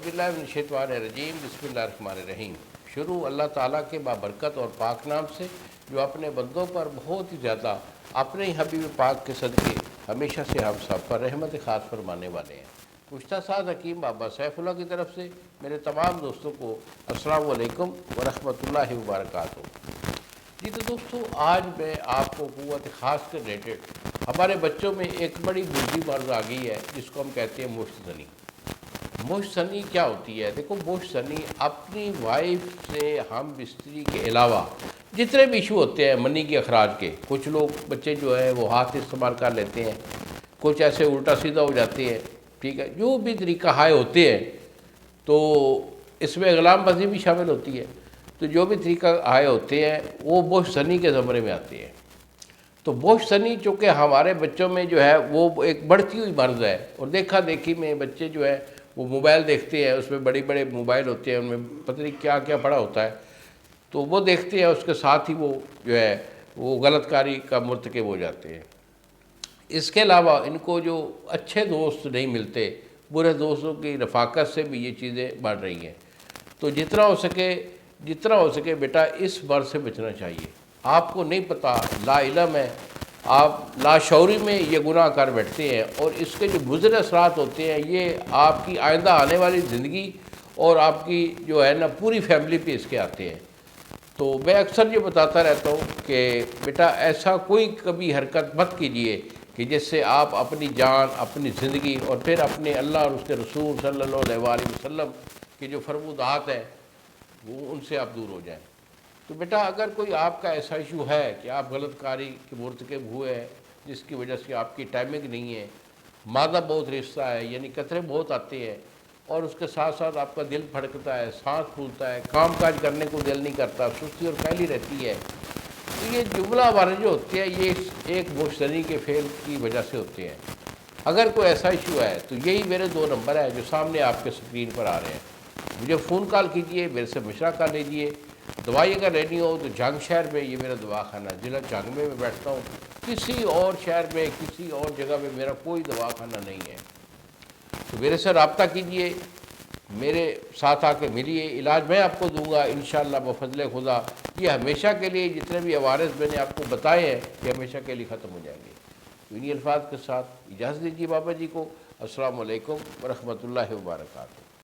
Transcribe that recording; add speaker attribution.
Speaker 1: باللہ من الشیطان الرجیم بسم اللہ الرحمن الرحیم۔ شروع اللہ تعالیٰ کے بابرکت اور پاک نام سے جو اپنے بندوں پر بہت ہی زیادہ اپنے ہی حبیب پاک کے صدقے ہمیشہ سے ہم سب پر رحمت خاص فرمانے والے ہیں۔ گزشتہ سال حکیم بابا سیف اللہ کی طرف سے میرے تمام دوستوں کو السلام علیکم ورحمۃ اللہ وبرکاتہ۔ جی تو دوستو، آج میں آپ کو قوت خاص کے ریلیٹڈ ہمارے بچوں میں ایک بڑی بری مرض آ گئی ہے جس کو ہم کہتے ہیں مشت زنی۔ مشت زنی کیا ہوتی ہے؟ دیکھو، مشت زنی اپنی وائف سے ہم بستری کے علاوہ جتنے بھی ایشو ہوتے ہیں منی کے اخراج کے، کچھ لوگ بچے جو ہے وہ ہاتھ استعمال کر لیتے ہیں، کچھ ایسے الٹا سیدھا ہو جاتے ہیں، ٹھیک ہے، جو بھی طریقہ ہائے ہوتے ہیں تو اس میں غلام بازی بھی شامل ہوتی ہے، تو جو بھی طریقہ آئے ہوتے ہیں وہ مشت زنی کے زمرے میں آتے ہیں۔ تو مشت زنی چونکہ ہمارے بچوں میں جو ہے وہ ایک بڑھتی ہوئی مرض ہے، اور دیکھا دیکھی میں بچے جو ہے وہ موبائل دیکھتے ہیں، اس میں بڑے بڑے موبائل ہوتے ہیں، ان میں پتہ نہیں کیا کیا پڑا ہوتا ہے، تو وہ دیکھتے ہیں، اس کے ساتھ ہی وہ جو ہے وہ غلط کاری کا مرتکب ہو جاتے ہیں۔ اس کے علاوہ ان کو جو اچھے دوست نہیں ملتے، برے دوستوں کی رفاقت سے بھی یہ چیزیں بڑھ رہی ہیں۔ تو جتنا ہو سکے بیٹا اس مرض سے بچنا چاہیے۔ آپ کو نہیں پتہ، لا علم ہے، آپ لاشعوری میں یہ گناہ کر بیٹھتے ہیں، اور اس کے جو مضر اثرات ہوتے ہیں یہ آپ کی آئندہ آنے والی زندگی اور آپ کی جو ہے نا پوری فیملی پہ اس کے آتے ہیں۔ تو میں اکثر یہ بتاتا رہتا ہوں کہ بیٹا ایسا کوئی کبھی حرکت مت کیجئے کہ جس سے آپ اپنی جان، اپنی زندگی اور پھر اپنے اللہ اور اس کے رسول صلی اللہ علیہ وسلم کے جو فرمودات ہیں وہ ان سے آپ دور ہو جائیں۔ تو بیٹا اگر کوئی آپ کا ایسا ایشو ہے کہ آپ غلط کاری کے مرتکب ہوئے ہیں جس کی وجہ سے آپ کی ٹائمنگ نہیں ہے، مادہ بہت رشتہ ہے، یعنی قطرے بہت آتے ہیں، اور اس کے ساتھ ساتھ آپ کا دل پھڑکتا ہے، سانس پھولتا ہے، کام کاج کرنے کو دل نہیں کرتا، سستی اور پھیلی رہتی ہے، تو یہ جملہ وار جو ہوتے ہیں یہ ایک مشت زنی کے فعل کی وجہ سے ہوتے ہیں۔ اگر کوئی ایسا ایشو ہے تو یہی میرے 2 نمبر ہیں جو سامنے آپ کے اسکرین پر آ رہے ہیں، مجھے فون کال کیجئے، میرے سے مشورہ کر لیجئے۔ دوائی اگر لینی ہو تو جنگ شہر میں یہ میرا دواخانہ، ضلع جنگ میں بیٹھتا ہوں، کسی اور شہر میں کسی اور جگہ میں میرا کوئی دواخانہ نہیں ہے، تو میرے سے رابطہ کیجئے، میرے ساتھ آ کے ملیے، علاج میں آپ کو دوں گا انشاءاللہ بفضل خدا۔ یہ ہمیشہ کے لیے جتنے بھی عوارض میں نے آپ کو بتائے ہیں یہ ہمیشہ کے لیے ختم ہو جائیں گے۔ تو انہی الفاظ کے ساتھ اجازت دیجیے بابا جی کو۔ السلام علیکم ورحمۃ اللہ وبرکاتہ۔